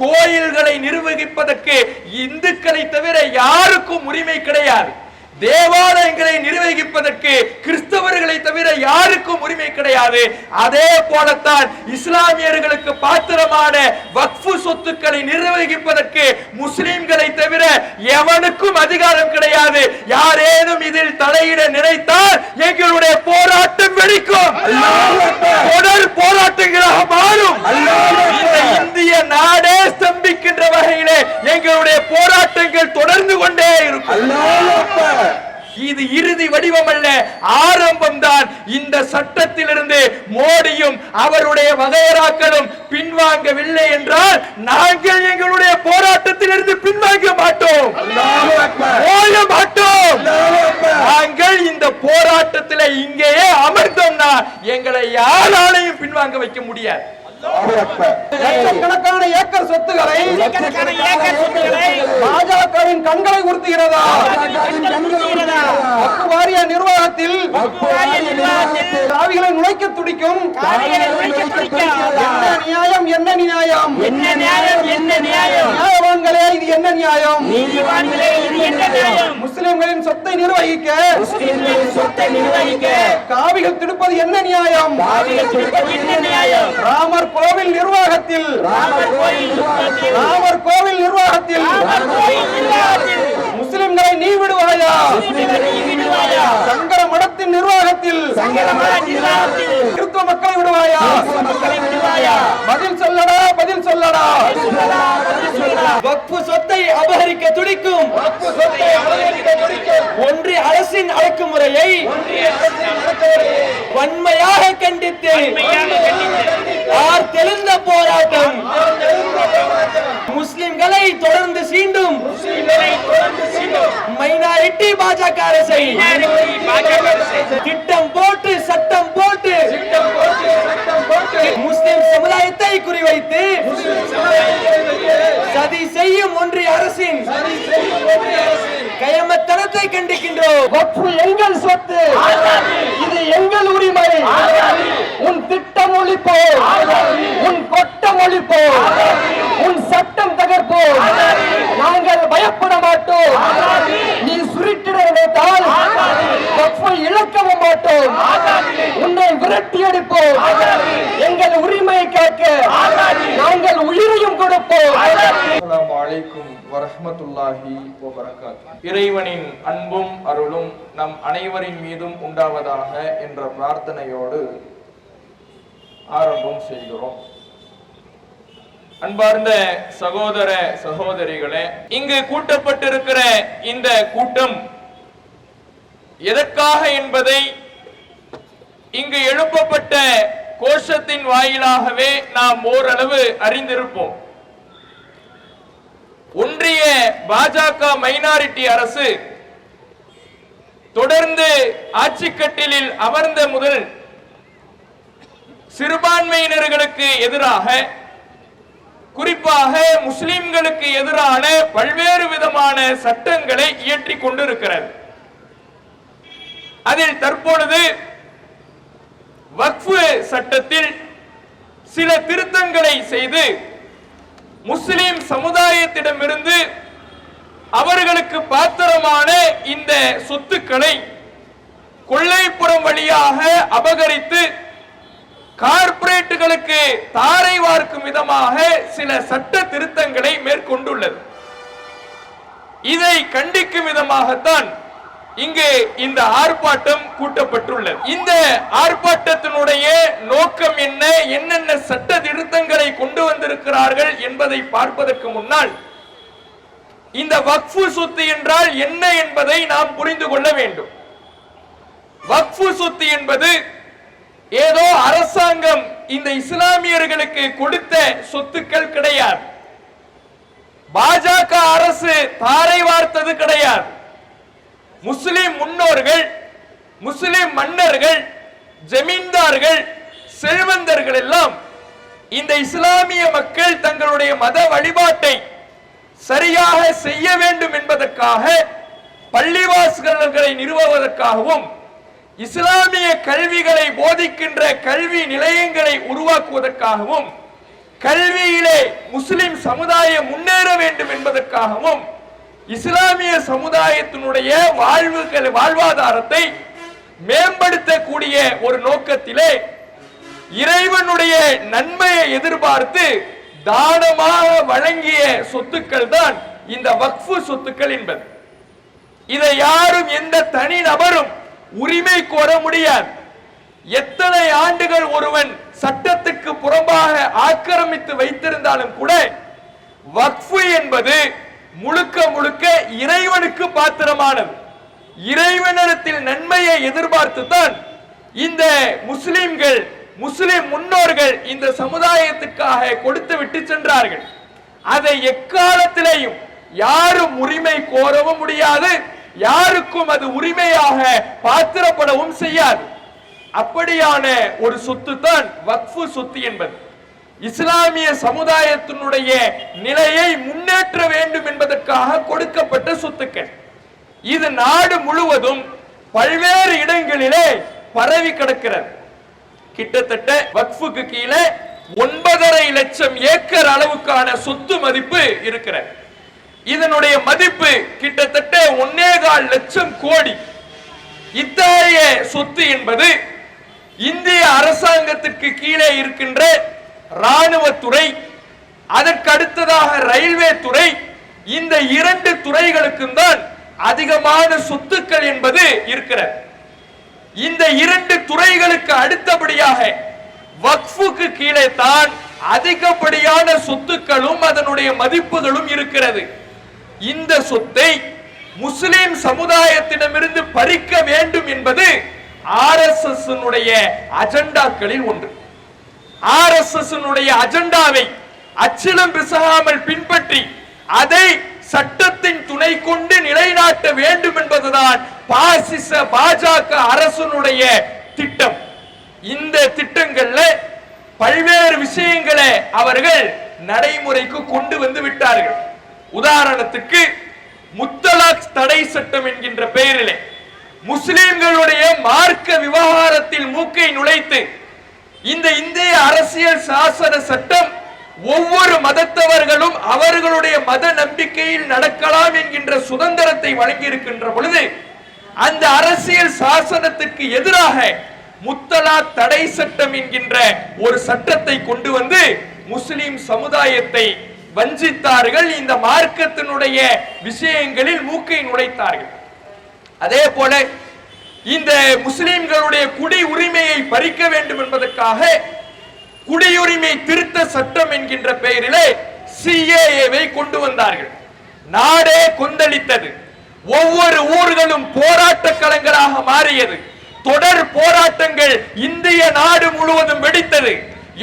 கோயில்களை நிர்வகிப்பதற்கு இந்துக்களை தவிர யாருக்கும் உரிமை கிடையாது. தேவாலயங்களை நிர்வகிப்பதற்கு கிறிஸ்தவர்களை தவிர யாருக்கும் உரிமை கிடையாது. அதே போலத்தான் இஸ்லாமியர்களுக்கு பாத்திரமான வக்ஃபு சொத்துக்களை நிர்வகிப்பதற்கு முஸ்லிம்களை தவிர எவனுக்கும் அதிகாரம் கிடையாது. யாரேனும் இதில் தலையிட நினைத்தால் எங்களுடைய போராட்டம் வெடிக்கும், தொடர் போராட்டங்களாக மாறும். இந்த இந்திய நாடே ஸ்தம்பிக்கின்ற வகையிலே எங்களுடைய போராட்டங்கள் தொடர்ந்து கொண்டே இருக்கும். இது இறுதி வடிவம் அல்ல, ஆரம்பம் தான். இந்த சட்டத்திலிருந்து மோடியும் அவருடைய வகையராக்களும் பின்வாங்கவில்லை என்றால் நாங்கள் எங்களுடைய போராட்டத்திலிருந்து பின்வாங்க மாட்டோம், ஓய மாட்டோம். நாங்கள் இந்த போராட்டத்தில் இங்கேயே அமர்ந்தோம்னா எங்களை யாராலையும் பின்வாங்க வைக்க முடியாது. லட்சக்கணக்கான ஏக்கர் சொத்துக்களை பாஜகவின் கண்களை உறுத்துகிறதா? வாரிய நிர்வாகத்தில் சாவிகளை நுழைக்க துடிக்கும். என்ன நியாயம், என்ன நியாயம், நியாயவான்களே இது என்ன நியாயம்? முஸ்லிம்களின் சொத்தை நிர்வகிக்க காவிகள் துடிப்பது என்ன நியாயம்? ராமர் கோவில் நிர்வாகத்தில் முஸ்லிம்களை நீ விடுவாயா? சங்கர மடத்தின் நிர்வாகத்தில் கிறிஸ்தவ மக்களை விடுவாயா? பதில் சொல்லடா, பதில் சொல்லடா. வக்ஃபு சொத்தை அபகரிக்க துடிக்கும் ஒன்றிய அரசின் அடக்குமுறையை வன்மையாக கண்டித்து தெளிந்த போராட்டம். முஸ்லிம்களை தொடர்ந்து சீண்டும் மைனாரிட்டி பாஜக அரசை திட்டம் போட்டு சட்டம் போட்டு முஸ்லிம் சமுதாயத்தை குறிவைத்து சதி செய்யும் ஒன்றிய அரசின் கயமத்தனத்தை கண்டிக்கின்றோம். வக்ஃபு எங்கள் சொத்து, இது எங்கள் உரிமை. உன் திட்டம் ஒழிப்போம், உன் கொட்டம் ஒழிப்போம், உன் சட்டம் தகர்ப்போம். நாங்கள் பயப்பட மாட்டோம். நீ சுருட்டிட நினைத்தால் வக்ஃபை இழக்கவும் மாட்டோம். உன்னை விரட்டி அடிப்போம். எங்கள் உரிமையை காக்க நாங்கள் உயிரையும் கொடுப்போம். அஸ்ஸலாமு அலைக்கும் வரஹ்மத்துல்லாஹி வபரகாத்துஹு. இறைவனின் அன்பும் அருளும் நம் அனைவரின் மீதும் உண்டாவதாக என்ற பிரார்த்தனையோடு ஆரம்பம் செய்கிறோம். அன்பார்ந்த சகோதர சகோதரிகளே, இங்கு கூட்டப்பட்டிருக்கிற இந்த கூட்டம் எதற்காக என்பதை இங்கு எழுப்பப்பட்ட கோஷத்தின் வாயிலாகவே நாம் ஓரளவு அறிந்திருப்போம். ஒன்றிய பாஜக மைனாரிட்டி அரசு தொடர்ந்து ஆட்சிக்கட்டிலில் அமர்ந்த முதல் சிறுபான்மையினர்களுக்கு எதிராக, குறிப்பாக முஸ்லிம்களுக்கு எதிரான பல்வேறு விதமான சட்டங்களை இயற்றிக் கொண்டிருக்கிறது. அதில் தற்பொழுது வக்ஃபு சட்டத்தில் சில திருத்தங்களை செய்து முஸ்லிம் சமுதாயத்திடமிருந்து அவர்களுக்கு பாத்திரமான இந்த சொத்துக்களை கொள்ளைப்புறம் வழியாக அபகரித்து கார்ப்பரேட்டுகளுக்கு தாரை வார்க்கும் விதமாக சில சட்ட திருத்தங்களை மேற்கொண்டுள்ளது. இதை கண்டிக்கும் விதமாகத்தான் இங்கு இந்த ஆர்ப்பாட்டம் கூட்டப்பட்டுள்ளது. இந்த ஆர்ப்பாட்டத்தினுடைய நோக்கம் என்ன, என்னென்ன சட்ட திருத்தங்களை கொண்டு வந்திருக்கிறார்கள் என்பதை பார்ப்பதற்கு முன்னால் இந்த வக்ஃபு சொத்து என்றால் என்ன என்பதை நாம் புரிந்து கொள்ள வேண்டும். வக்ஃபு சொத்து என்பது ஏதோ அரசாங்கம் இந்த இஸ்லாமியர்களுக்கு கொடுத்த சொத்துக்கள் கிடையாது. பாஜக அரசு தாரை வார்த்தது கிடையாது. முஸ்லிம் முன்னோர்கள், முஸ்லிம் மன்னர்கள், ஜமீன்தார்கள், செல்வந்தர்கள் எல்லாம் இந்த இஸ்லாமிய மக்கள் தங்களுடைய மத வழிபாட்டை சரியாக செய்ய வேண்டும் என்பதற்காக பள்ளிவாசல்களை நிறுவுவதற்காகவும் இஸ்லாமிய கல்விகளை போதிக்கின்ற கல்வி நிலையங்களை உருவாக்குவதற்காகவும் கல்வியிலே முஸ்லிம் சமுதாயம் முன்னேற வேண்டும் என்பதற்காகவும் இஸ்லாமிய சமுதாயத்தினுடைய வாழ்வாதாரத்தை மேம்படுத்தக்கூடிய ஒரு நோக்கத்திலே இறைவனுடைய நன்மையை எதிர்பார்த்து தானமாக வழங்கிய சொத்துக்கள் தான் இந்த வக்ஃபு சொத்துக்கள் என்பது. இதை யாரும் எந்த தனி நபரும் உரிமை கோர முடியாது. எத்தனை ஆண்டுகள் ஒருவன் சட்டத்துக்கு புறம்பாக ஆக்கிரமித்து வைத்திருந்தாலும் கூட வக்ஃபு என்பது முழுக்க முழுக்க இறைவனுக்கு பாத்திரமானது. இறைவனிடத்தில் நன்மையை எதிர்பார்த்து தான் இந்த முஸ்லிம்கள் முஸ்லிம் முன்னோர்கள் இந்த சமுதாயத்துக்காக கொடுத்து விட்டு சென்றார்கள். அதை எக்காலத்திலேயும் யாரும் உரிமை கோரவும் முடியாது, யாருக்கும் அது உரிமையாக பாத்திரப்படவும் செய்யாது. அப்படியான ஒரு சொத்து தான் வக்ஃபு சொத்து என்பது. இஸ்லாமிய சமுதாயத்தினுடைய நிலையை முன்னேற்ற வேண்டும் என்பதற்காக கொடுக்கப்பட்ட சொத்துக்கள். இது நாடு முழுவதும் பல்வேறு இடங்களிலே பரவி கிடக்கிறது. கிட்டத்தட்ட வக்ஃபுக்கு கீழே 9.5 லட்சம் ஏக்கர் அளவுக்கான சொத்து மதிப்பு இருக்கிறது. இதனுடைய மதிப்பு கிட்டத்தட்ட 1.25 லட்சம் கோடி. இத்தகைய சொத்து என்பது இந்திய அரசாங்கத்திற்கு கீழே இருக்கின்ற ராணுவத்துறை, அதற்கு அடுத்ததாக ரயில்வே துறை, இந்த 2 துறைகளுக்கும் தான் அதிகமான சொத்துக்கள் என்பது இருக்கிறது. இந்த 2 துறைகளுக்கு அடுத்தபடியாக வக்ஃபுக்கு கீழே தான் அதிகப்படியான சொத்துக்களும் அதனுடைய மதிப்புகளும் இருக்கிறது. இந்த சொத்தை முஸ்லிம் சமுதாயத்திடமிருந்து பறிக்க வேண்டும் என்பது RSS அஜெண்டாக்களில் ஒன்று. RSS அஜெண்டாவை அச்சிலம் பிசகாமல் பின்பற்றி அதை சட்டத்தின் துணை கொண்டு நிலைநாட்ட வேண்டும் என்பதுதான் பாசிச பாஜக அரசுடைய திட்டம். இந்த திட்டங்கள்ல பல்வேறு விஷயங்களை அவர்கள் நடைமுறைக்கு கொண்டு வந்து விட்டார்கள். உதாரணத்துக்கு முத்தலாக் தடை சட்டம் என்கின்ற பெயரிலே முஸ்லிம்களுடைய மார்க்க விவகாரத்தில் மூக்கை நுழைத்து இந்த இந்திய அரசியல் சாசன சட்டம் ஒவ்வொரு மதத்தவர்களும் அவர்களுடைய மத நம்பிக்கையில் நடக்கலாம் என்கின்ற சுதந்திரத்தை வழங்கி இருக்கின்ற பொழுது அந்த அரசியல் சாசனத்திற்கு எதிராக முத்தலாக் தடை சட்டம் என்கின்ற ஒரு சட்டத்தை கொண்டு வந்து முஸ்லிம் சமுதாயத்தை வஞ்சித்தார்கள். இந்த மார்க்கத்தினுடைய விஷயங்களில் மூக்கை நுழைத்தார்கள். அதே போல இந்த முஸ்லிம்களுடைய குடி உரிமையை பறிக்க வேண்டும் என்பதற்காக குடியுரிமை திருத்த சட்டம் என்கின்ற பெயரிலே CAA கொண்டு வந்தார்கள். நாடே கொந்தளித்தது. ஒவ்வொரு ஊர்களும் போராட்ட களங்களாக மாறியது. தொடர் போராட்டங்கள் இந்திய நாடு முழுவதும் வெடித்தது.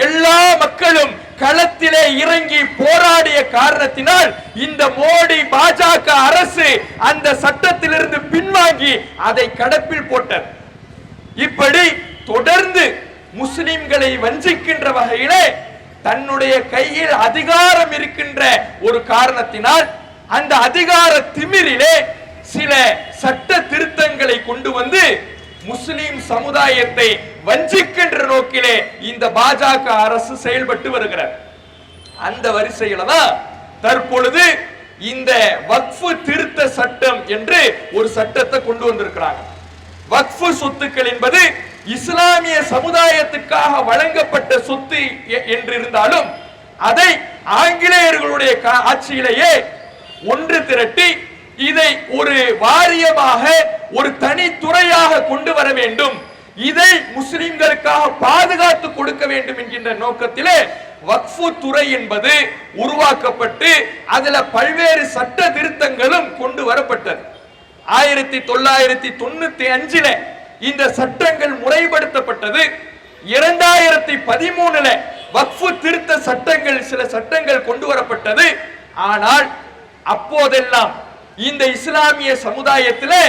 எல்லா மக்களும் களத்திலே இறங்கி போராடிய காரணத்தினால் இந்த மோடி பாஜக அரசு அந்த சட்டத்திலிருந்து பின்வாங்கி அதை கடப்பில் போட்டது. இப்படி தொடர்ந்து முஸ்லிம்களை வஞ்சிக்கின்ற வகையிலே தன்னுடைய கையில் அதிகாரம் இருக்கின்ற ஒரு காரணத்தினால் அந்த அதிகார திமிரிலே சில சட்ட திருத்தங்களை கொண்டு வந்து முஸ்லிம் சமுதாயத்தை வஞ்சிக்கின்ற நோக்கிலே இந்த பாஜக அரசு செயல்பட்டு வருகிறது. அந்த வரிசையில தான் தற்பொழுது இந்த வக்ஃபு திருத்த சட்டம் என்று ஒரு சட்டத்தை கொண்டு வந்திருக்கிறாங்க. வக்ஃபு சொத்துக்கள் என்பது இஸ்லாமிய சமுதாயத்துக்காக வழங்கப்பட்ட சொத்து என்று இருந்தாலும் அதை ஆங்கிலேயர்களுடைய ஆட்சியிலேயே ஒன்று திரட்டி இதை ஒரு வாரியமாக ஒரு தனித்துறையாக கொண்டு வர வேண்டும், இதை முஸ்லிம்களுக்காக பாதுகாத்து கொடுக்க வேண்டும் என்கின்ற நோக்கத்திலே வக்ஃபு துறை என்பது உருவாக்கப்பட்டு அதுல பல்வேறு சட்ட திருத்தங்களும் கொண்டு வரப்பட்டது. 1995 இந்த சட்டங்கள் முறைப்படுத்தப்பட்டது. 2013 வக்ஃபு திருத்த சட்டங்கள் சில சட்டங்கள் கொண்டு வரப்பட்டது. ஆனால் அப்போதெல்லாம் இந்த இஸ்லாமிய சமுதாயத்தில்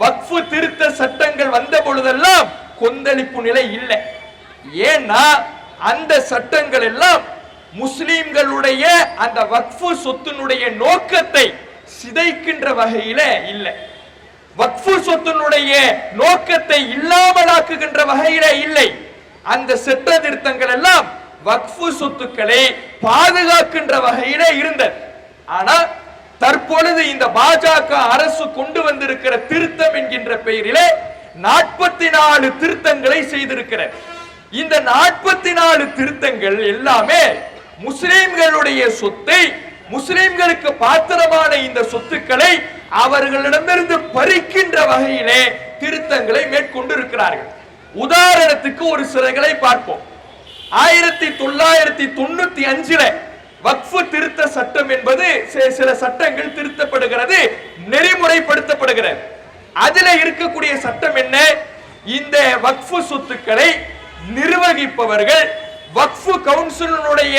வக்ஃபு திருத்த சட்டங்கள் வந்த பொழுதெல்லாம் கொந்தளிப்பு நிலை இல்லை. ஏன்னா அந்த சட்டங்கள் எல்லாம் முஸ்லிம்களுடைய அந்த வக்ஃபு சொத்தினுடைய நோக்கத்தை சிதைக்கின்ற வகையில இல்லை, வக்ஃபு சொத்தினுடைய நோக்கத்தை இல்லாமலாக்குகின்ற வகையில இல்லை. அந்த சட்ட திருத்தங்கள் எல்லாம் வக்ஃபு சொத்துக்களை பாதுகாக்கின்ற வகையிலே இருந்தது. ஆனா தற்பொழுது இந்த பாஜக அரசு கொண்டு வந்திருக்கிற திருத்தம் என்கின்ற பெயரிலே 44 திருத்தங்களை செய்திருக்கிறது. இந்த 44 திருத்தங்கள் எல்லாமே முஸ்லிம்களுடைய சொத்தை, முஸ்லிம்களுக்கு பாத்திரமான இந்த சொத்துக்களை அவர்களிடமிருந்து பறிக்கின்ற வகையிலே திருத்தங்களை மேற்கொண்டிருக்கிறார்கள். உதாரணத்துக்கு ஒரு சிலர்களை பார்ப்போம். 1995 வக்ஃபு திருத்த சட்டம் என்பது சில சட்டங்கள் திருத்தப்படுகிறது, நெறிமுறைப்படுத்தப்படுகிறது. அதுல இருக்கக்கூடிய சட்டம் என்ன? இந்த வக்ஃபு சொத்துக்களை நிர்வகிப்பவர்கள் வக்ஃபு கவுன்சிலுடைய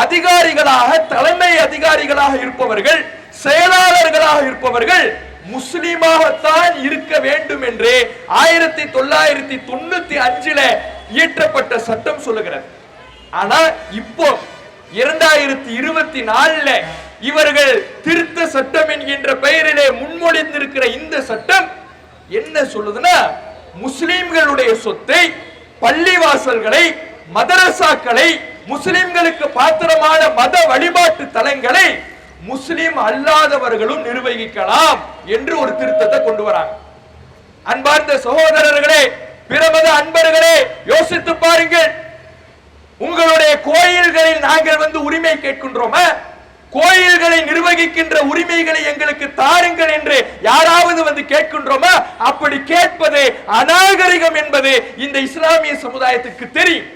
அதிகாரிகளாக, தலைமை அதிகாரிகளாக இருப்பவர்கள், செயலாளர்களாக இருப்பவர்கள் முஸ்லிமாகத்தான் இருக்க வேண்டும் என்று 1995 இயற்றப்பட்ட சட்டம் சொல்லுகிறது. ஆனா இப்போ 2024 இவர்கள் திருத்த சட்டம் என்கின்ற பெயரிலே முன்மொழிந்திருக்கிற இந்த சட்டம் என்ன சொல்லுதுன்னா, முஸ்லிம்களுடைய சொத்தை, பள்ளிவாசல்களை, மதரசாக்களை, முஸ்லிம்களுக்கு பாத்திரமான மத வழிபாட்டு தலங்களை முஸ்லிம் அல்லாதவர்களும் நிர்வகிக்கலாம் என்று ஒரு திருத்தத்தை கொண்டு வராங்க. அன்பார்ந்த சகோதரர்களே, பிரமத அன்பர்களே, யோசித்து பாருங்கள். உங்களுடைய கோயில்களில் நாங்கள் உரிமை கேட்கின்றோமா? கோயில்களை நிர்வகிக்கின்ற உரிமைகளை எங்களுக்கு தாருங்கள் என்று யாராவது கேட்கின்றோமா? அப்படி கேட்பது அநாகரிகம் என்பது இந்த இஸ்லாமிய சமுதாயத்துக்கு தெரியும்.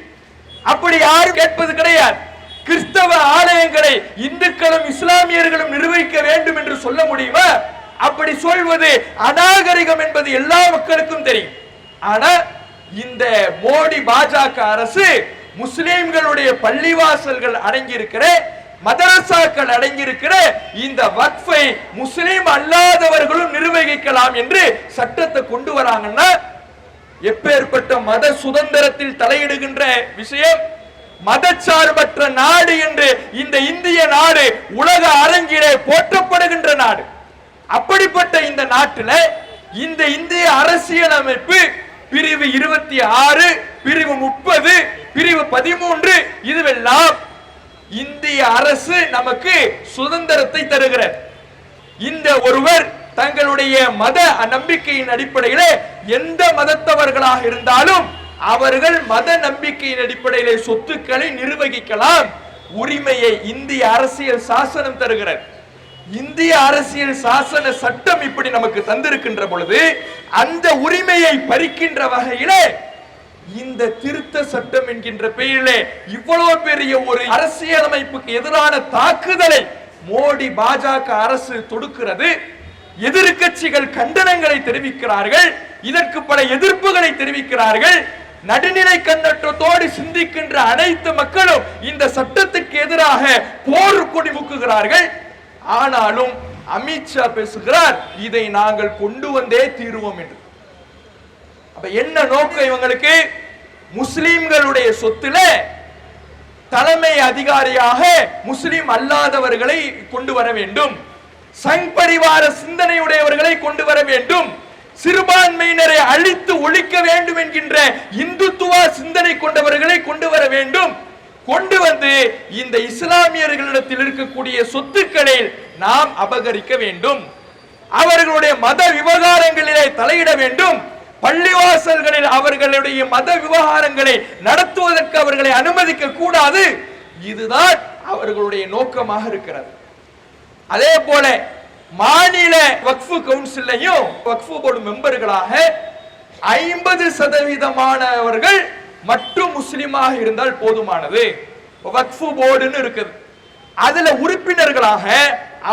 அப்படி யாரும் கேட்பது கிடையாது. கிறிஸ்தவ ஆலயங்களை இந்துக்களும் இஸ்லாமியர்களும் நிர்வகிக்க வேண்டும் என்று சொல்ல முடியுமா? அப்படி சொல்வது அநாகரிகம் என்பது எல்லா மக்களுக்கும் தெரியும். ஆனா இந்த மோடி பாஜக அரசு முஸ்லிம்களுடைய பள்ளிவாசல்கள் அடங்கியிருக்கிற, மதரசாக்கள் அடங்கியிருக்கிற இந்த வக்ஃபை முஸ்லிம் அல்லாதவர்களும் நிர்வகிக்கலாம் என்று சட்டத்தை கொண்டு வராங்கன்னா, எப்பேற்பட்ட மத சுதந்திரத்தில் தலையிடுகின்ற விஷயம்! மதச்சார்பற்ற நாடு என்று இந்த இந்திய நாடு உலக அரங்கிலே போற்றப்படுகின்ற நாடு. அப்படிப்பட்ட இந்த நாட்டில் இந்த இந்திய அரசியலமைப்பு பிரிவு 26, பிரிவு 30, பிரிவு 13 இதுவெல்லாம் இந்திய அரசு நமக்கு சுதந்திரத்தை தருகிறது. இந்த ஒருவர் தங்களுடைய மத நம்பிக்கையின் அடிப்படையிலே எந்த மதத்தவர்களாக இருந்தாலும் அவர்கள் மத நம்பிக்கையின் அடிப்படையிலே சொத்துக்களை நிர்வகிக்கலாம். உரிமையை இந்திய அரசியல் சாசனம் தருகிறது. இந்திய அரசியல் சாசன சட்டம் இப்படி நமக்கு தந்திருக்கின்ற பொழுது அந்த உரிமையை பறிக்கின்ற வகையிலே இந்த திருத்த சட்டம் என்கின்ற பெயரிலே இவ்வளவு பெரிய ஒரு அரசியலமைப்புக்கு எதிரான தாக்குதலை மோடி பாஜக அரசு தொடுக்கிறது. எதிர்க்கட்சிகள் கண்டனங்களை தெரிவிக்கிறார்கள், இதற்கு பல எதிர்ப்புகளை தெரிவிக்கிறார்கள். நடுநிலை கண்ணோட்டத்தோடு சிந்திக்கின்ற அனைத்து மக்களும் இந்த சட்டத்துக்கு எதிராக போர் கொடி முக்குகிறார்கள். ஆனாலும் அமித்ஷா பேசுகிறார், இதை நாங்கள் கொண்டு வந்தே தீருவோம் என்று. அப்ப என்ன நோக்கம் இவங்களுக்கு? முஸ்லிம்களுடைய சொத்துல தலைமை அதிகாரியாக முஸ்லிம் அல்லாதவர்களை கொண்டு வர வேண்டும், சங் பரிவார சிந்தனையுடையவர்களை கொண்டு வர வேண்டும், சிறுபான்மையினரை அழித்து ஒழிக்க வேண்டும் என்கின்ற இந்துத்துவ சிந்தனை கொண்டவர்களை கொண்டு வர வேண்டும். கொண்டு வந்து இந்த இஸ்லாமியர்களிடத்தில் இருக்கக்கூடிய சொத்துக்களை நாம் அபகரிக்க வேண்டும், அவர்களுடைய மத விவகாரங்களிலே தலையிட வேண்டும், பள்ளிவாசல்களில் அவர்களுடைய மத விவகாரங்களை நடத்துவதற்கு அவர்களை அனுமதிக்க கூடாது. இதுதான் அவர்களுடைய நோக்கமாக இருக்கிறது. அதே போல மாநில வக்ஃபு கவுன்சிலையும் வக்ஃபு போர்டு மெம்பர்களாக 50% மட்டும் முஸ்லிமாக இருந்தால் போதுமானது. வக்ஃபு போர்டுன்னு இருக்குது, அதுல உறுப்பினர்களாக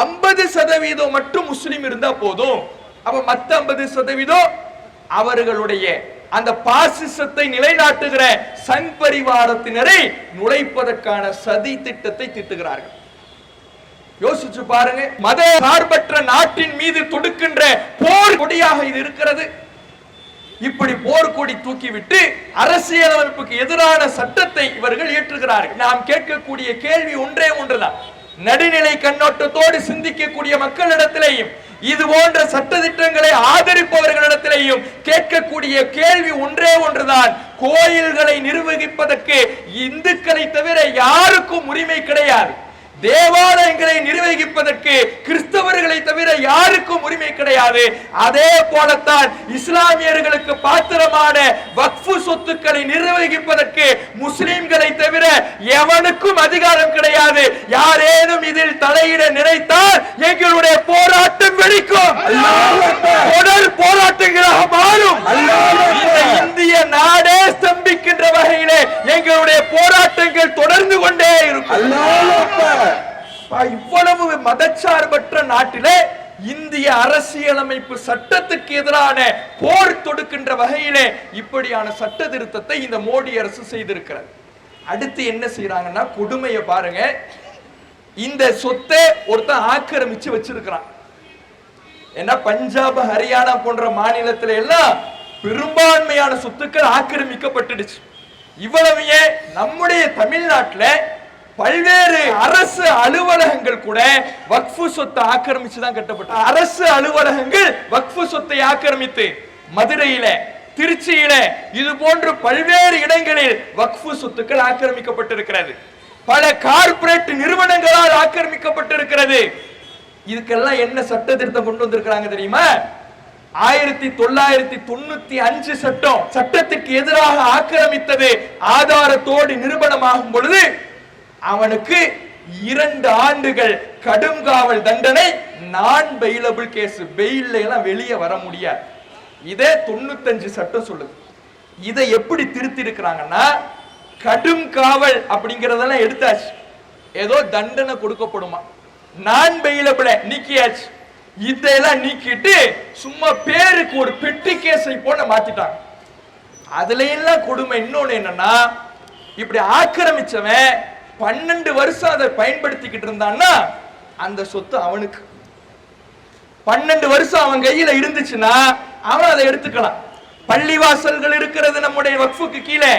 50% மட்டும் முஸ்லிம் இருந்தா போதும். அப்ப மத்த 50% அவர்களுடைய அந்த பாசிசத்தை நிலைநாட்டுகிற சங் பரிவாரத்தினரை நுழைப்பதற்கான சதி திட்டத்தை தீட்டுகிறார்கள். யோசிச்சு பாருங்க, மத சார்பற்ற நாட்டின் மீது தொடுக்கின்ற போர் கொடியாக இது இருக்கிறது. இப்படி போர்க்கொடி தூக்கிவிட்டு அரசியலமைப்புக்கு எதிரான சட்டத்தை இவர்கள் ஏற்றுகிறார்கள். நாம் கேட்கக்கூடிய கேள்வி ஒன்றே ஒன்றுதான். நடுநிலை கண்ணோட்டத்தோடு சிந்திக்கக்கூடிய மக்களிடத்திலேயும் இது போன்ற சட்ட திட்டங்களை ஆதரிப்பவர்களிடத்திலேயும் கேட்கக்கூடிய கேள்வி ஒன்றே ஒன்றுதான். கோயில்களை நிர்வகிப்பதற்கு இந்துக்களை தவிர யாருக்கும் உரிமை கிடையாது. தேவாலயங்களை நிர்வகிப்பதற்கு கிறிஸ்தவர்களை தவிர யாருக்கும் உரிமை கிடையாது. அதே போலத்தான் இஸ்லாமியர்களுக்கு பாத்திரமான வக்ஃபு சொத்துக்களை நிர்வகிப்பதற்கு முஸ்லிம்களை தவிர எவனுக்கும் அதிகாரம் கிடையாது. யாரேனும் இதில் தலையிட நினைத்தால் எங்களுடைய போராட்டம் வெடிக்கும், தொடர் போராட்டங்களாக மாறும். இந்த இந்திய நாடே ஸ்தம்பிக்கின்ற வகையிலே எங்களுடைய போராட்டங்கள் தொடர்ந்து கொண்டே இருக்கும். இவ்வளவு மதச்சார்பற்ற நாட்டிலே இந்திய அரசியலமைப்பு சட்டத்துக்கு எதிரான போர் தொடுக்கின்ற வகையிலே இப்படியான சட்ட திருத்தத்தை இந்த மோடி அரசு செய்திருக்கிறது. அடுத்து என்ன செய்யறாங்கன்னா, கொடுமையை பாருங்க. இந்த சொத்தை ஒருத்தன் ஆக்கிரமிச்சு வச்சிருக்கிறான். ஏன்னா பஞ்சாப், ஹரியானா போன்ற மாநிலத்தில எல்லாம் பெரும்பான்மையான சொத்துக்கள் ஆக்கிரமிக்கப்பட்டுடுச்சு. இவ்வளவு நம்முடைய தமிழ்நாட்டில் பல்வேறு அரசு அலுவலகங்கள் கூட வக்ஃபு சொத்தை ஆக்கிரமிச்சுதான் கட்டப்பட்ட. அரசு அலுவலகங்கள் வக்ஃபு சொத்தை ஆக்கிரமித்து மதுரையில, திருச்சியில இது போன்று பல்வேறு இடங்களில் வக்ஃபு சொத்துக்கள் ஆக்கிரமிக்கப்பட்டிருக்கிறது. பல கார்ப்பரேட் நிறுவனங்களால் ஆக்கிரமிக்கப்பட்டிருக்கிறது. இதுக்கெல்லாம் என்ன சட்ட திருத்தம் கொண்டு வந்திருக்கிறாங்க தெரியுமா? 1995 சட்டத்துக்கு எதிராக ஆக்கிரமித்தது ஆதாரத்தோடு நிரூபணமாகும் பொழுது அவனுக்கு 2 ஆண்டுகள் கடும் காவல் தண்டனை, நான் பெயிலபிள் கேஸ், பெயில்ல எல்லாம் வெளியே வர முடியாது. இதே 95 சட்டம் சொல்லுது. இதை எப்படி திருத்தி இருக்கிறாங்கன்னா, கடும் காவல் அப்படிங்கறதெல்லாம் எடுத்தாச்சு, ஏதோ தண்டனை கொடுக்கப்படுமா, நான் பெயிலபிள நீக்கியாச்சு. இதெல்லாம் நீக்கிட்டு சும்மா பேருக்கு ஒரு பெட்டி கேஸை போல மாத்திட்டாங்க. அதுல எல்லாம் கொடுமை இன்னொன்னு என்னன்னா, இப்படி ஆக்கிரமிச்சவன் 12 வருஷம் அதை பயன்படுத்திக்கிட்டு இருந்தான்னா அந்த சொத்து அவனுக்கு. 12 வருஷம் அவன் கையில இருந்துச்சுன்னா அவன் அதை எடுத்துக்கலாம். பள்ளிவாசல்கள் இருக்கிறது நம்முடைய வக்ஃபுக்கு கீழே,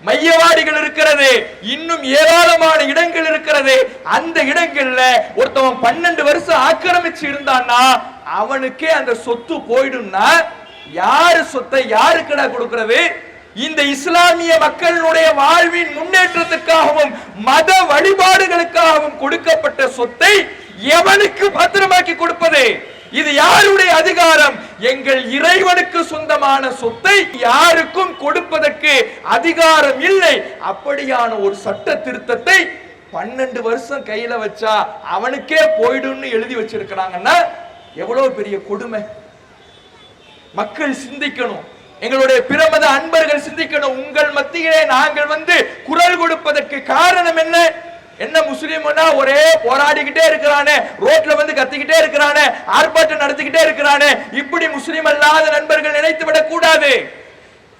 மையவாடிகள் இருக்கிறது, இன்னும் ஏராளமான இடங்கள் இருக்கிறது. அந்த இடங்கள்ல ஒருத்தவன் 12 வருஷம் ஆக்கிரமிச்சு இருந்தான்னா அவனுக்கே அந்த சொத்து போயிடும்னா யாரு சொத்தை யாருக்குடா கொடுக்கிறது? இந்த இஸ்லாமிய மக்களுடைய வாழ்வின் முன்னேற்றத்துக்காகவும் மத வழிபாடுகளுக்காகவும் கொடுக்கப்பட்ட சொத்தை எவனுக்கு பத்திரமாக்கி கொடுப்பது? இது யாருடைய அதிகாரம்? எங்கள் இறைவனுக்கு சொந்தமான சொத்தை யாருக்கும் கொடுப்பதற்கு அதிகாரம் இல்லை. அப்படியான ஒரு சட்ட திருத்தத்தை 12 வருஷம் கையில வச்சா அவனுக்கே போயிடும்னு எழுதி வச்சிருக்கிறாங்கன்னா எவ்வளவு பெரிய கொடுமை. மக்கள் சிந்திக்கணும், எங்களுடைய பிரமத அன்பர்கள் சிந்திக்கணும். உங்கள் மத்தியிலே நாங்கள் குரல் கொடுப்பதற்கு காரணம் என்ன? என்ன முஸ்லிம்னா ஒரே போராடிக்கிட்டே இருக்கிறானே, ரோட்ல கத்திக்கிட்டே இருக்கிறானே, ஆர்ப்பாட்டம் நடத்திக்கிட்டே இருக்கிறானே, இப்படி முஸ்லிம் அல்லாத நண்பர்கள் நினைத்து விடக் கூடாது.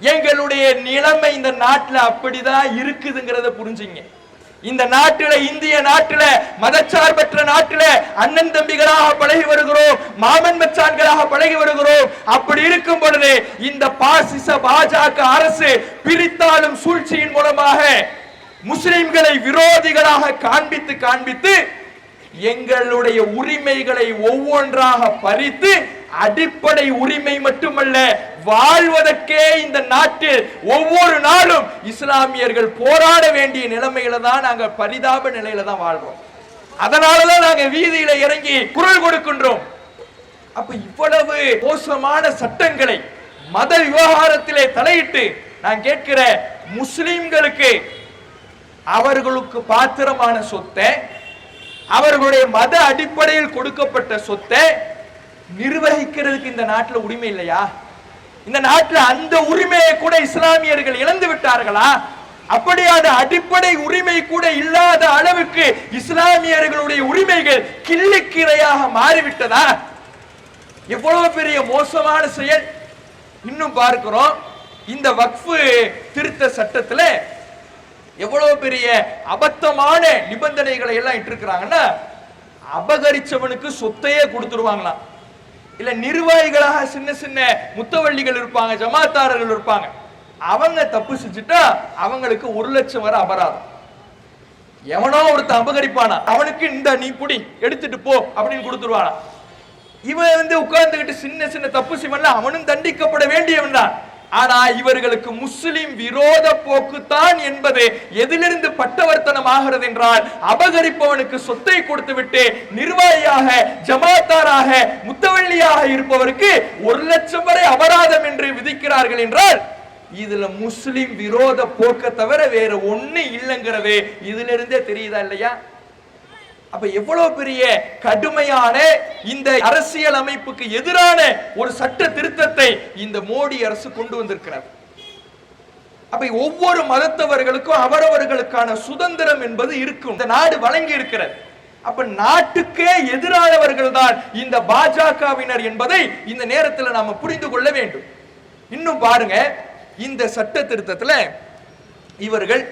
எங்களுடைய நிலைமை இந்த நாட்டில் அப்படிதான் இருக்குதுங்கிறத புரிஞ்சுங்க. இந்த நாட்டில, இந்திய நாட்டில, மதச்சார்பற்ற நாட்டில அண்ணன் தம்பிகளாக பழகி வருகிறோம், மாமன் மச்சான்களாக பழகி வருகிறோம். அப்படி இருக்கும் பொழுது இந்த பாசிச பாஜக அரசு பிரித்தாளும் சூழ்ச்சியின் மூலமாக முஸ்லிம்களை விரோதிகளாக காண்பித்து எங்களுடைய உரிமைகளை ஒவ்வொன்றாக பறித்து, அடிப்படை உரிமை மட்டுமல்ல, வாழ்வதற்கே இந்த நாட்டில் ஒவ்வொரு நாளும் இஸ்லாமியர்கள் போராட வேண்டிய நிலைமையில தான் நாங்க, பரிதாப நிலையில தான் வாழ்றோம். அதனாலதான் நாங்க வீதியில இறங்கி குரல் கொடுக்கின்றோம். அப்ப இவ்வளவு மோசமான சட்டங்களை மத விவகாரத்திலே தலையிட்டு நான் கேட்கிற முஸ்லிம்களுக்கு அவர்களுக்கு பாத்திரமான சொத்தை, அவர்களுடைய மத அடிப்படையில் கொடுக்கப்பட்ட சொத்தை நிர்வகிக்கிறதுக்கு இந்த நாட்டில் உரிமை இல்லையா? இந்த நாட்டில் அந்த உரிமையை கூட இஸ்லாமியர்கள் இழந்து விட்டார்களா? அப்படியான அடிப்படை உரிமை கூட இல்லாத அளவுக்கு இஸ்லாமியர்களுடைய உரிமைகள் கிள்ளிக்கீரையாக மாறிவிட்டதா? எவ்வளவு பெரிய மோசமான செயல். இன்னும் பார்க்கிறோம், இந்த வக்ஃபு திருத்த சட்டத்துல எவ்வளவு பெரிய அபத்தமான நிபந்தனைகளை எல்லாம் இட்டிருக்கிறாங்கன்னா, அபகரிச்சவனுக்கு சொத்தையே கொடுத்துருவாங்களாம். இல்ல நிர்வாகிகளாக சின்ன சின்ன முத்தவள்ளிகள் இருப்பாங்க, ஜமாத்தாரர்கள் இருப்பாங்க, அவங்க தப்பு செஞ்சுட்டா அவங்களுக்கு 1 லட்சம் வரை அபராதம். எவனோ ஒருத்தன் அபகரிப்பானா அவனுக்கு இந்த நீ புடி எடுத்துட்டு போ அப்படின்னு கொடுத்துருவானா. இவன் உட்கார்ந்துகிட்டு சின்ன சின்ன தப்பு செய்வன்ல அவனும் தண்டிக்கப்பட வேண்டியவன் தான். ஆனா இவர்களுக்கு முஸ்லிம் விரோத போக்குத்தான் என்பது எதிலிருந்து பட்டவர்த்தனம் ஆகிறது என்றால், அபகரிப்பவனுக்கு சொத்தை கொடுத்துவிட்டு நிர்வாகியாக, ஜமாத்தாராக, முத்தவள்ளியாக இருப்பவருக்கு 1 லட்சம் வரை அபராதம் என்று விதிக்கிறார்கள் என்றால், இதுல முஸ்லிம் விரோத போக்க தவிர வேற ஒண்ணு இல்லைங்கிறது இதுல இருந்தே தெரியுதா இல்லையா? அப்ப எவ்வளவு பெரிய கடுமையான இந்த அரசியல் அமைப்புக்கு எதிரான ஒரு சட்ட திருத்தத்தை இந்த மோடி அரசு கொண்டு வந்திருக்கிறது. அப்ப ஒவ்வொரு மதத்தவர்களுக்கும் அவரவர்களுக்கான சுதந்திரம் என்பது இருக்கும். இந்த நாடு வழங்கி இருக்கிறது. அப்ப நாட்டுக்கே எதிரானவர்கள் தான் இந்த பாஜகவினர் என்பதை இந்த நேரத்தில் நாம புரிந்து கொள்ள வேண்டும். இன்னும் பாருங்க, இந்த சட்ட திருத்தத்துல இவர்கள்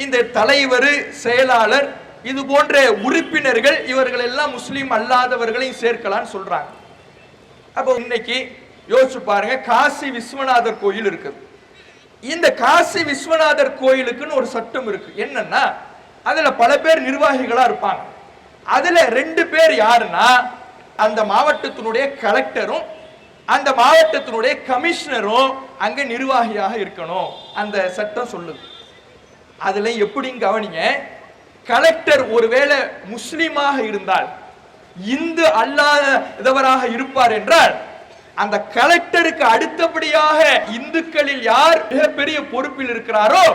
இந்த தலைவர், செயலாளர், இது போன்ற உறுப்பினர்கள் இவர்கள் எல்லாம் முஸ்லிம் அல்லாதவர்களையும் சேர்க்கலாம்னு சொல்றாங்க. அப்போ இன்னைக்கு யோசிச்சு பாருங்க, காசி விஸ்வநாதர் கோயில் இருக்குது. இந்த காசி விஸ்வநாதர் கோயிலுக்குன்னு ஒரு சட்டம் இருக்கு. என்னன்னா, அதுல பல பேர் நிர்வாகிகளா இருப்பாங்க. அதுல 2 பேர் யாருன்னா, அந்த மாவட்டத்தினுடைய கலெக்டரும் அந்த மாவட்டத்தினுடைய கமிஷனரும் அங்க நிர்வாகியாக இருக்கணும் அந்த சட்டம் சொல்லுது. அதுல எப்படின்னு கவனிங்க, கலெக்டர் ஒருவேளை முஸ்லிமாக இருந்தால், இந்து அல்லாதவராக இருப்பார் என்றால், அந்த கலெக்டருக்கு அடுத்தபடியாக இந்துக்களில் யார் மிகப்பெரிய பொறுப்பில் இருக்கிறாரோ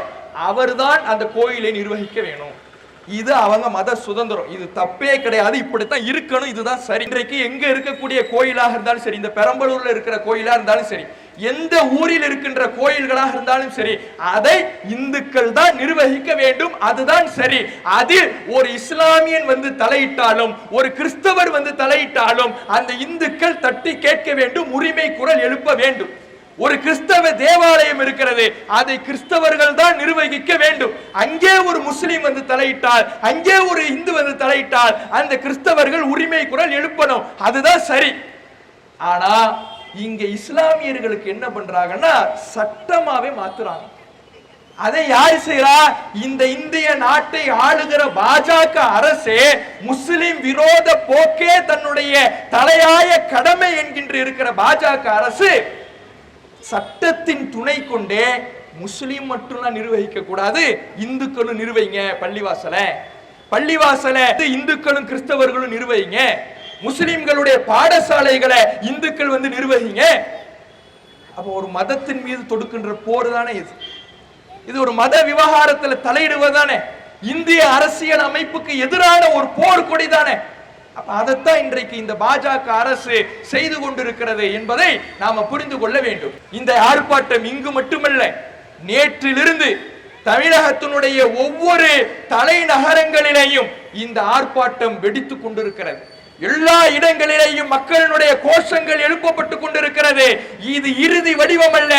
அவர்தான் அந்த கோயிலை நிர்வகிக்க வேணும். இது அவங்க மத சுதந்திரம், இது தப்பே கிடையாது, இப்படித்தான் இருக்கணும், இதுதான் சரி. இன்றைக்கு எங்க இருக்கக்கூடிய கோயிலாக இருந்தாலும் சரி, இந்த பெரம்பலூர்ல இருக்கிற கோயிலா இருந்தாலும் சரி, எந்த ஊரில் இருக்கின்ற கோயில்களாக இருந்தாலும் சரி, அதை இந்துக்கள் தான் நிர்வகிக்க வேண்டும், அதுதான் சரி. அதில் ஒரு இஸ்லாமியன் வந்து தலையிட்டாலும், ஒரு கிறிஸ்தவர் வந்து தலையிட்டாலும் அந்த இந்துக்கள் தட்டி கேட்க வேண்டும், உரிமை குரல் எழுப்ப வேண்டும். ஒரு கிறிஸ்தவ தேவாலயம் இருக்கிறது, அதை கிறிஸ்தவர்கள் தான் நிர்வகிக்க வேண்டும். அங்கே ஒரு முஸ்லிம் வந்து தலையிட்டால், அங்கே ஒரு இந்து வந்து தலையிட்டால் அந்த கிறிஸ்தவர்கள் உரிமை குரல் எழுப்பணும், அதுதான் சரி. ஆனா இங்க இஸ்லாமியர்களுக்கு என்ன பண்றாங்கன்னா, சட்டமாவே மாத்துறாங்க. அதை யார் செய்யறா? இந்த இந்திய நாட்டை ஆளுகிற பாஜக அரசே முஸ்லிம் விரோத போக்கே தன்னுடைய தலையாய கடமை என்கின்ற இருக்கிற பாஜக அரசு சட்டத்தின் துணை கொண்டே முஸ்லிம் மட்டும் நிர்வகிக்க கூடாது, இந்துக்களும் நிர்வகிங்க பள்ளிவாசல இந்துக்களும் கிறிஸ்தவர்களும் நிர்வகிங்க, முஸ்லிம்களுடைய பாடசாலைகளை இந்துக்கள் வந்து நிர்வகிங்க. அப்ப ஒரு மதத்தின் மீது தொடுக்கின்ற போர் தானே இது. இது ஒரு மத விவகாரத்தில் தலையிடுவதானே, இந்திய அரசியல் அமைப்புக்கு எதிரான ஒரு போர் கொடி தானே. அதைத்தான் இன்றைக்கு இந்த பாஜக அரசு செய்து கொண்டிருக்கிறது என்பதை நாம புரிந்து கொள்ள வேண்டும். இந்த ஆர்ப்பாட்டம் இங்கு மட்டுமல்ல, நேற்றிலிருந்து தமிழகத்தினுடைய ஒவ்வொரு தலைநகரங்களிலேயும் இந்த ஆர்ப்பாட்டம் வெடித்துக் கொண்டிருக்கிறது. எல்லா இடங்களிலேயும் மக்களுடைய கோஷங்கள் எழுப்பப்பட்டுக் கொண்டிருக்கிறது. இது இறுதி வடிவம் அல்ல,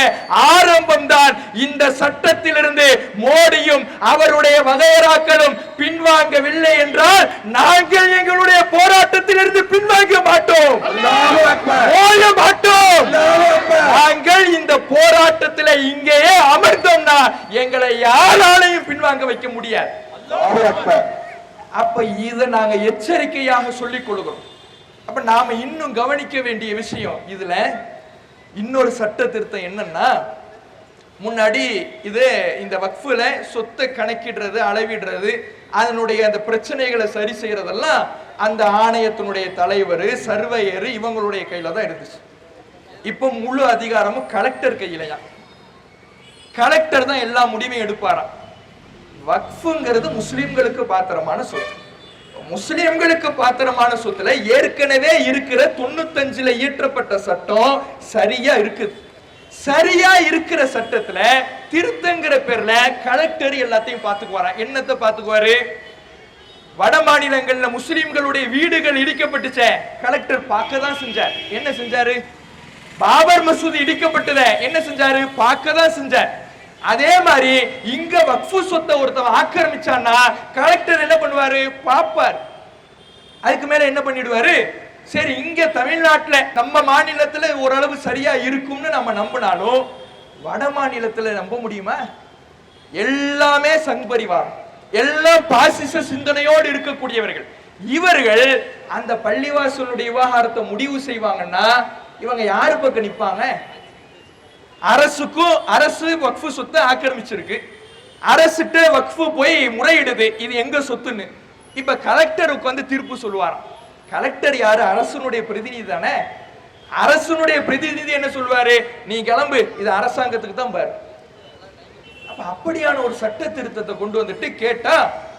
ஆரம்பம் தான். இந்த சட்டத்திலிருந்து மோடியும் அவருடைய வகையராக்களும் பின்வாங்கவில்லை என்றால் நாங்கள் எங்களுடைய போராட்டத்திலிருந்து பின்வாங்க மாட்டோம், நாங்கள் இந்த போராட்டத்தில் இங்கேயே அமர்ந்தோம்னா எங்களை யாராலையும் பின்வாங்க வைக்க முடியாது. அப்ப இதை நாங்க எச்சரிக்கையாக சொல்லிக் கொள்கிறோம். அப்ப நாம இன்னும் கவனிக்க வேண்டிய விஷயம், இதுல இன்னொரு சட்ட திருத்தம் என்னன்னா, முன்னாடி இது இந்த வக்ஃப்ல சொத்தை கணக்கிடுறது, அளவிடுறது, அதனுடைய அந்த பிரச்சனைகளை சரி செய்யறதெல்லாம் அந்த ஆணையத்தினுடைய தலைவர், சர்வேயர் இவங்களுடைய கையில தான் இருந்துச்சு. இப்ப முழு அதிகாரமும் கலெக்டர் கையிலையா. கலெக்டர் தான் எல்லா முடிவையும் எடுப்பாராம். வக்ஃப்ங்கிறது முஸ்லிம்களுக்கு பாத்திரமான சொத்து. முஸ்லிம்களுக்கு பாத்திரமான சொத்துல ஏற்கனவே இருக்கிற 95ல இயற்றப்பட்ட சட்டம் சரியா இருக்குது. சரியா இருக்கிற சட்டத்துல திருத்தங்கிற பேர்ல கலெக்டர் எல்லாத்தையும் பாத்துக்குவாரா. என்னத்தை பாத்துக்குவாரு? வட மாநிலங்கள்ல முஸ்லிம்களுடைய வீடுகள் இடிக்கப்பட்டுச்சே, கலெக்டர் பார்க்க தான் செஞ்சார். என்ன செஞ்சாரு? பாபர் மசூதி இடிக்கப்பட்டத என்ன செஞ்சாரு? பார்க்க தான் செஞ்சார். அதே மாதிரி இங்க வக்ஃபு சொத்தை ஒருத்தவன் ஆக்கிரமிச்சான்னா கலெக்டர் என்ன பண்ணுவாரு? பாப்பார். அதுக்கு மேல என்ன பண்ணிடுவாரு? சரி, இங்க தமிழ்நாட்டுல நம்ம மாநிலத்துல ஓரளவு சரியா இருக்கும்னு நம்ம நம்பினாலும் வட மாநிலத்துல நம்ப முடியுமா? எல்லாமே சங் பரிவாரம், எல்லாம் பாசிச சிந்தனையோடு இருக்கக்கூடியவர்கள். இவர்கள் அந்த பள்ளிவாசலுடைய விவகாரத்தை முடிவு செய்வாங்கன்னா இவங்க யாரு பக்கம் நிப்பாங்க? அரசு வக்ஃபு சொத்தை ஆக்கிரமிச்சிருக்கு. அரசுட்ட வக்ஃபு போய் முறையிடுது, இது எங்க சொத்துன்னு. இப்ப கலெக்டருக்கு வந்து தீர்ப்பு சொல்லுவாராம். கலெக்டர் யாரு? அரசனுடைய பிரதிநிதி தானே. அரசனுடைய பிரதிநிதி என்ன சொல்வாரு? நீ கிளம்பு, இது அரசாங்கத்துக்கு தான் பாரு. அப்ப அப்படியான ஒரு சட்ட திருத்தத்தை கொண்டு வந்துட்டு கேட்டா,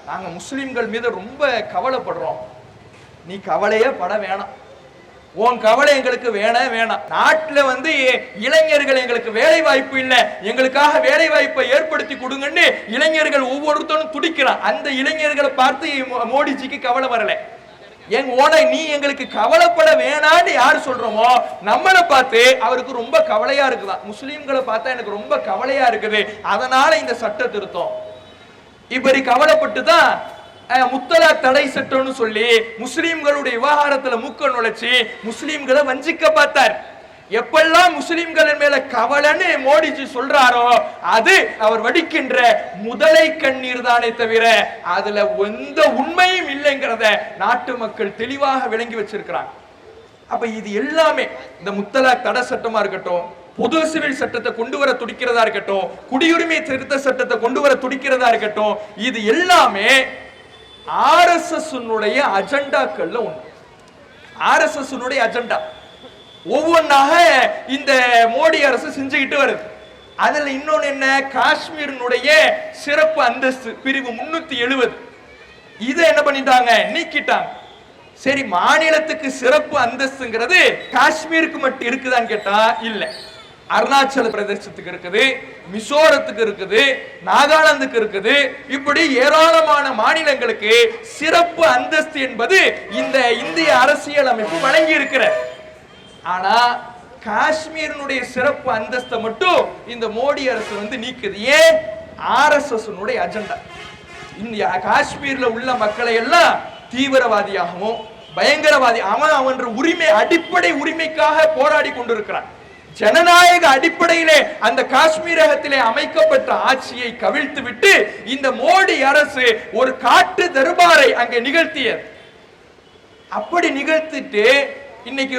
நாங்க முஸ்லிம்கள் மீது ரொம்ப கவலைப்படுறோம். நீ கவலையே பட வேணாம், உன் கவலை எங்களுக்கு வேணாம். நாட்டுல வந்து இளைஞர்கள் எங்களுக்கு வேலை வாய்ப்பு இல்லை, எங்களுக்காக வேலை வாய்ப்பை ஏற்படுத்தி கொடுங்கன்னு இளைஞர்கள் ஒவ்வொருத்தரும் துடிக்கிறான். அந்த இளைஞர்களை பார்த்து மோடிஜிக்கு கவலை வரல. நீ எங்களுக்கு கவலைப்பட வேணான்னு யாரு சொல்றோமோ நம்மளை பார்த்து அவருக்கு ரொம்ப கவலையா இருக்குதான். முஸ்லிம்களை பார்த்தா எனக்கு ரொம்ப கவலையா இருக்குது, அதனால இந்த சட்ட திருத்தம். இப்படி கவலைப்பட்டு தான் முத்தலாக் தடை சட்டம்னு சொல்லி முஸ்லிம்களுடைய விவகாரத்துல மூக்க நுழைச்சி முஸ்லிம்களை வஞ்சிக்க பார்த்தார். எப்பெல்லாம் முஸ்லிம்களின் மேல கவலைன்னு மோடிஜி சொல்றாரோ அது அவர் வடிக்கின்ற முதலை கண்ணீர் தானே தவிர அதுல எந்த உண்மையும் இல்லைங்கிறத நாட்டு மக்கள் தெளிவாக விளங்கி வச்சிருக்கிறாங்க. அப்ப இது எல்லாமே இந்த முத்தலாக் தடை சட்டமா இருக்கட்டும், பொது சிவில் சட்டத்தை கொண்டு வர துடிக்கிறதா இருக்கட்டும், குடியுரிமை திருத்த சட்டத்தை கொண்டு வர துடிக்கிறதா இருக்கட்டும், இது எல்லாமே ஆர்எஸ்எஸ் அஜெண்டாக்கள்ல ஒன்று. ஆர்எஸ்எஸ் அஜெண்டா ஒவ்வொன்றாக இந்த மோடி அரசு செஞ்சுக்கிட்டு வருது. அதுல இன்னொன்னு என்ன? காஷ்மீரினுடைய சிறப்பு அந்தஸ்து பிரிவு 370 இதை என்ன பண்ணிட்டாங்க? நீக்கிட்டாங்க. சரி, மாநிலத்துக்கு சிறப்பு அந்தஸ்துங்கிறது காஷ்மீருக்கு மட்டும் இருக்குதான்னு கேட்டா இல்ல. அருணாச்சல பிரதேசத்துக்கு இருக்குது, மிசோரத்துக்கு இருக்குது, நாகாலாந்துக்கு இருக்குது, இப்படி ஏராளமான மாநிலங்களுக்கு சிறப்பு அந்தஸ்து என்பது இந்த இந்திய அரசியல் அமைப்பு வழங்கி இருக்கிற. ஆனா காஷ்மீரினுடைய சிறப்பு அந்தஸ்தை மட்டும் இந்த மோடி அரசு வந்து நீக்குது. ஏன்? RSS agenda. இந்த காஷ்மீர்ல உள்ள மக்களை எல்லாம் தீவிரவாதியாகவும் பயங்கரவாதி அவன் உரிமை அடிப்படை உரிமைக்காக போராடி கொண்டிருக்கிறான். ஜனநாயக அடிப்படையிலே அந்த காஷ்மீரகத்திலே அமைக்கப்பட்ட ஆட்சியை கவிழ்த்து விட்டு இந்த மோடி அரசு ஒரு காட்டு தர்பாரை அங்கே நிகழ்த்தியது. அப்படி நிகழ்த்திட்டு இன்னைக்கு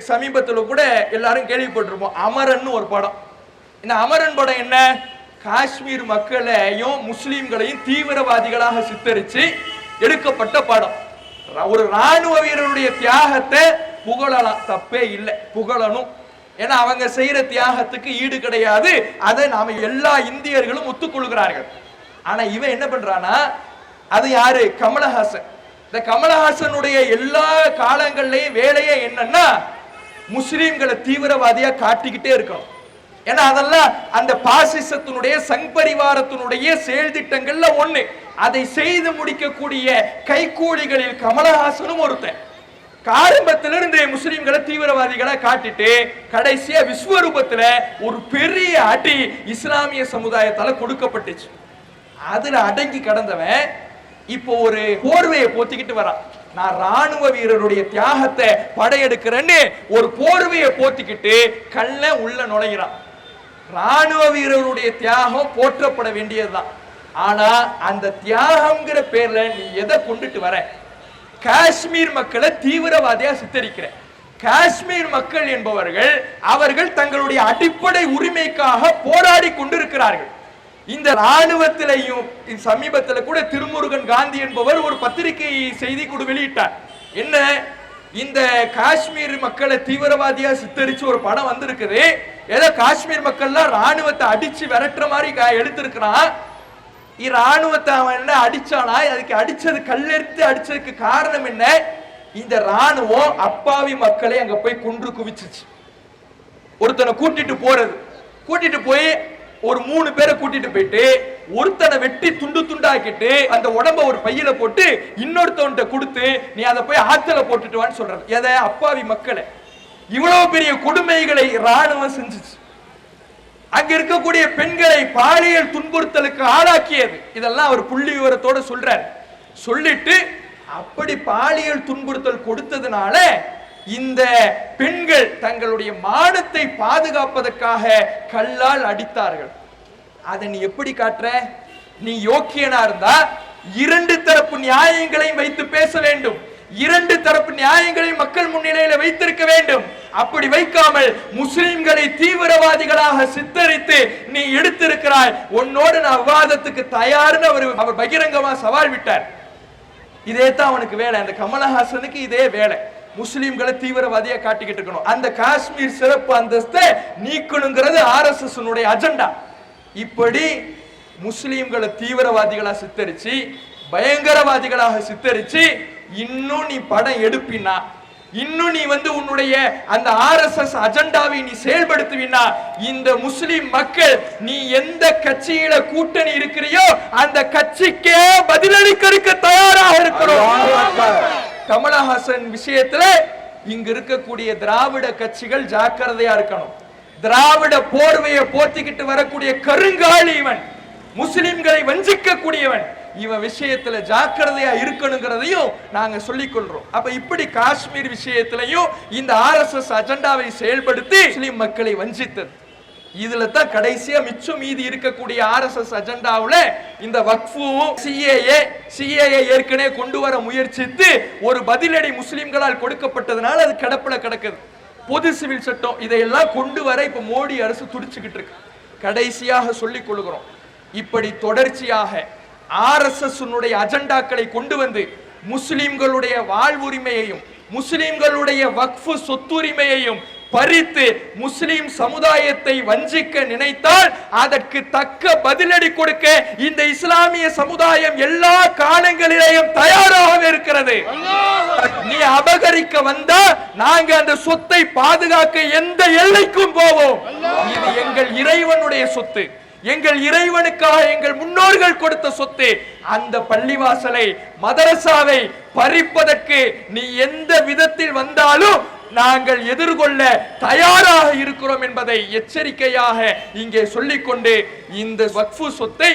சமீபத்தில் கூட எல்லாரும் கேள்விப்பட்டிருப்போம் அமரன் ஒரு படம். இந்த அமரன் படம் என்ன? காஷ்மீர் மக்களையும் முஸ்லிம்களையும் தீவிரவாதிகளாக சித்தரிச்சு எடுக்கப்பட்ட படம். ஒரு ராணுவ வீரருடைய தியாகத்தை புகழலாம், தப்பே இல்லை, புகழணும். ஏன்னா அவங்க செய்யற தியாகத்துக்கு ஈடு கிடையாது, அதை நாம எல்லா இந்தியர்களும் ஒத்துக்கொள்கிறார்கள். ஆனா இவன் என்ன பண்றானா, அது யாரு? கமலஹாசன். இந்த கமலஹாசனுடைய எல்லா காலங்கள்லயும் வேலையே என்னன்னா முஸ்லிம்களை தீவிரவாதியா காட்டிக்கிட்டே இருக்கணும். ஏன்னா அதெல்லாம் அந்த பாசிசத்தினுடைய சங்பரிவாரத்தினுடைய செயல் திட்டங்கள்ல ஒண்ணு. அதை செய்து முடிக்கக்கூடிய கைகூலிகளில் கமலஹாசனும் ஒருத்தன். ஆரம்பத்திலிருந்து முஸ்லிம்களை தீவிரவாதிகளை காட்டிட்டு கடைசியா விஸ்வரூபத்துல ஒரு பெரிய அடி இஸ்லாமிய சமுதாயத்தால கொடுக்கப்பட்டுச்சு. அதுல அடங்கி கடந்தவன் இப்போ ஒரு போர்வையை போத்திக்கிட்டு வரான். நான் ராணுவ வீரருடைய தியாகத்தை படையெடுக்கிறேன்னு ஒரு போர்வையை போத்திக்கிட்டு கல்ல உள்ள நுழைகிறான். ராணுவ வீரருடைய தியாகம் போற்றப்பட வேண்டியதுதான். ஆனா அந்த தியாகம்ங்கிற பேர்ல நீ எதை கொண்டுட்டு வர? காஷ்மீர் மக்களை தீவிரவாதியா சித்தரிக்கிற. காஷ்மீர் மக்கள் என்பவர்கள் அவர்கள் தங்களுடைய அடிப்படை உரிமைக்காக போராடி கொண்டிருக்கிறார்கள். இந்த ராணுவத்திலையும் சமீபத்தில் கூட திருமுருகன் காந்தி என்பவர் ஒரு பத்திரிகை செய்தி கூட வெளியிட்டார். என்ன? இந்த காஷ்மீர் மக்களை தீவிரவாதியா சித்தரிச்சு ஒரு படம் வந்திருக்குது. ஏதோ காஷ்மீர் மக்கள்லாம் ராணுவத்தை அடிச்சு விரட்டுற மாதிரி எடுத்திருக்கிறான். ராணுவத்தை அவன் என்ன அடிச்சானா? அதுக்கு அடிச்சது கல்லெடுத்து அடிச்சதுக்கு காரணம் என்ன? இந்த ராணுவம் அப்பாவி மக்களை அங்க போய் கொன்று குவிச்சிச்சு. ஒருத்தனை கூட்டிட்டு போய் ஒரு 3 பேரை கூட்டிட்டு போயிட்டு ஒருத்தனை வெட்டி துண்டு துண்டாக்கிட்டு அந்த உடம்ப ஒரு பையில போட்டு இன்னொருத்தவன்ட்ட கொடுத்து நீ அதை போய் ஆத்துல போட்டுட்டு வான்னு சொல்றது. எதை? அப்பாவி மக்களை. இவ்வளவு பெரிய கொடுமைகளை ராணுவம் செஞ்சுச்சு. அங்க இருக்கக்கூடிய பெண்களை பாலியல் துன்புறுத்தலுக்கு ஆளாக்கியது. இதெல்லாம் அவர் புள்ளி விவரத்தோட சொல்றார். சொல்லிட்டு அப்படி பாலியல் துன்புறுத்தல் கொடுத்ததுனால இந்த பெண்கள் தங்களுடைய மானத்தை பாதுகாப்பதற்காக கல்லால் அடித்தார்கள். அதை நீ எப்படி காட்டுற? நீ யோக்கியனா இருந்தா 2 தரப்பு நியாயங்களையும் வைத்து பேச வேண்டும். 2 தரப்பு நியாயங்களையும் மக்கள் முன்னிலையில வைத்திருக்க வேண்டும். அப்படி வைக்காமல் முஸ்லிம்களை தீவிரவாதிகளாக சித்தரித்து நீ எடுத்திருக்கிறாய், உன்னோடு நான் விவாதத்துக்கு தயார்னு அவர் பகிரங்கமா சவால் விட்டார். இதே தான் அவனுக்கு வேலை. அந்த கமலஹாசனுக்கு இதே வேலை, முஸ்லிம்களை தீவிரவாதியா காட்டிக்கிட்டு இருக்கணும். அந்த காஷ்மீர் சிறப்பு அந்தஸ்தை நீக்கணுங்கிறது RSS அஜெண்டா. இப்படி முஸ்லிம்களை தீவிரவாதிகளா சித்தரிச்சு, பயங்கரவாதிகளாக சித்தரிச்சு இன்னும் நீ படம் எடுப்பினா, இன்னும் நீ உன்னுடைய அந்த RSS அஜெண்டாவை நீ செயல்படுத்துவினா, இந்த முஸ்லிம் மக்கள் நீ எந்த கட்சியில கூட்டணி இருக்கிறியோ அந்த கட்சிக்கே பதிலளிக்க தயாராக இருக்கிறோம். கமலஹாசன் விஷயத்துல இங்க இருக்கக்கூடிய திராவிட கட்சிகள் ஜாக்கிரதையா இருக்கணும். திராவிட போர்வையை போத்திக்கிட்டு வரக்கூடிய கருங்காலி இவன், முஸ்லிம்களை வஞ்சிக்க கூடியவன். இவன் விஷயத்துல ஜாக்கிரதையா இருக்கணுங்கிறதையும் நாங்க சொல்லிக் கொள்றோம். அப்ப இப்படி காஷ்மீர் விஷயத்திலையும் இந்த RSS அஜெண்டாவை செயல்படுத்தி முஸ்லிம் மக்களை வஞ்சித்தது. இதுல தான் கடைசியா மிச்சம் மீதி இருக்கக்கூடிய RSS அஜெண்டாவுல இந்த வக்ஃபு, CAA ஏற்கனவே கொண்டு வர முயற்சித்து ஒரு பதிலடி முஸ்லிம்களால் கொடுக்கப்பட்டதுனால அது கிடப்புல கிடக்குது. பொது சிவில் சட்டம் இதையெல்லாம் கொண்டு வர இப்ப மோடி அரசு துடிச்சுக்கிட்டு இருக்கு. கடைசியாக சொல்லிக் கொள்கிறோம், இப்படி தொடர்ச்சியாக RSS அஜெண்டாக்களை கொண்டு வந்து முஸ்லிம்களுடைய வாழ்வுரிமையையும் முஸ்லிம்களுடைய வக்ஃபு சொத்துரிமையையும் பறித்து முஸ்லிம் சமுதாயத்தை வஞ்சிக்க நினைத்தால் அதற்கு தக்க பதிலடி கொடுக்க இந்த இஸ்லாமிய சமுதாயம் எல்லா காலங்களிலேயும் தயாராக இருக்கிறது. நீ அபகரிக்க வந்தா நாங்க அந்த சொத்தை பாதுகாக்க எந்த எல்லைக்கும் போவோம். இது எங்கள் இறைவனுடைய சொத்து, எங்கள் இறைவனுக்காக எங்கள் முன்னோர்கள் கொடுத்த சொத்து. அந்த பள்ளிவாசலை, மதரசாவை பறிப்பதற்கு நீ எந்த விதத்தில் வந்தாலும் நாங்கள் எதிர்கொள்ள தயாராக இருக்கிறோம் என்பதை எச்சரிக்கையாக இங்கே சொல்லிக்கொண்டு, இந்த வக்ஃபு சொத்தை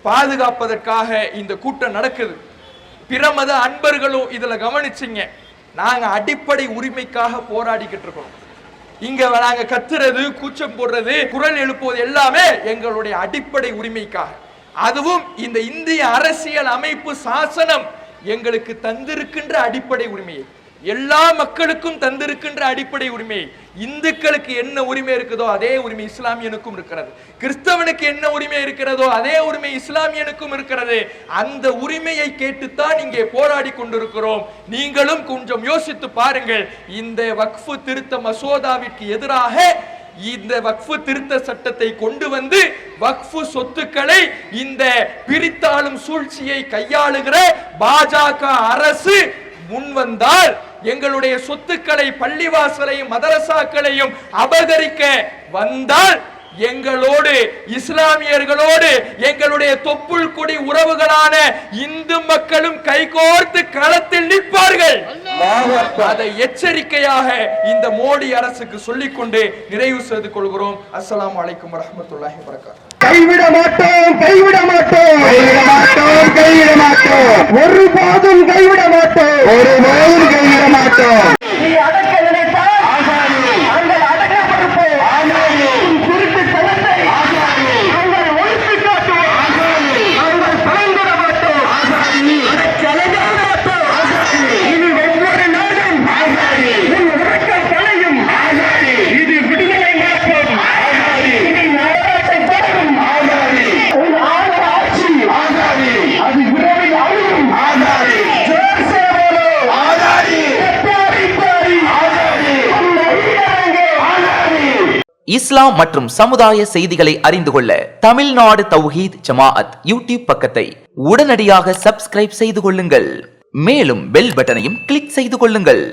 பாதுகாப்பதற்காக இந்த கூட்டம் நடக்குது. பிற மத அன்பர்களும் இதுல கவனிச்சிங்க, நாங்க அடிப்படை உரிமைக்காக போராடிக்கிட்டு இருக்கோம். இங்க நாங்க கத்துறது, கூச்சம் போடுறது, குரல் எழுப்புவது எல்லாமே எங்களுடைய அடிப்படை உரிமைக்காக. அதுவும் இந்த இந்திய அரசியல் அமைப்பு சாசனம் எங்களுக்கு தந்திருக்கின்ற அடிப்படை உரிமையை, எல்லா மக்களுக்கும் தந்திருக்கின்ற அடிப்படை உரிமை. இந்துக்களுக்கு என்ன உரிமை இருக்குதோ அதே உரிமை இஸ்லாமியனுக்கும் இருக்கிறது. கிறிஸ்தவனுக்கு என்ன உரிமை இருக்கிறதோ அதே உரிமை இஸ்லாமியனுக்கும் இருக்கிறது. அந்த உரிமையை கேட்டுத்தான் இங்கே போராடி கொண்டிருக்கிறோம். நீங்களும் கொஞ்சம் யோசித்து பாருங்கள். இந்த வக்ஃபு திருத்த மசோதாவிற்கு எதிராக இந்த வக்ஃபு திருத்த சட்டத்தை கொண்டு வந்து வக்ஃபு சொத்துக்களை இந்த பிரித்தாளும் சூழ்ச்சியை கையாளுகிற பாஜக அரசு முன்வந்தால், எங்களுடைய சொத்துக்களை, பள்ளிவாசலையும் மதரசாக்களையும் அபகரிக்க வந்தால், எங்களோடு இஸ்லாமியர்களோடு எங்களுடைய தொப்புள் கொடி உறவுகளான இந்து மக்களும் கைகோர்த்து களத்தில் நிற்பார்கள். அதை எச்சரிக்கையாக இந்த மோடி அரசுக்கு சொல்லிக்கொண்டு நிறைவு செய்து கொள்கிறோம். அஸ்ஸலாமு அலைக்கும் வரஹ்மத்துல்லாஹி வபரகாத்துஹு. கைவிட மாட்டோம், கைவிட மாட்டோம், கைவிட மாட்டோம், கைவிட மாட்டோம், ஒருபோதும் கைவிட மாட்டோம், ஒருபோதும் கைவிட மாட்டோம். நீ அடக்க நினைத்தால் நாங்கள் அடக்க கொடுப்போம். குறித்து தளத்தை நாங்கள் ஒழித்து காட்டுவோம். நாங்கள் பயன்பட மாட்டோம், அடக்க மாட்டோம். இது ஒவ்வொரு நாடும் உன் உறக்க தலையும். இது விடுதலை மாற்றம். இது நாட்டை தொடரும். உன் ஆளும் ஆட்சி அது விரைவில் அழியும். ஜோர் சே போலோ ஆசாதி, பாரி பாரி ஆசாதி, ஆசாதி. இஸ்லாம் மற்றும் சமுதாய செய்திகளை அறிந்து கொள்ள தமிழ்நாடு தௌஹீத் ஜமாஅத் யூடியூப் பக்கத்தை உடனடியாக சப்ஸ்கிரைப் செய்து கொள்ளுங்கள். மேலும் பெல் பட்டனையும் கிளிக் செய்து கொள்ளுங்கள்.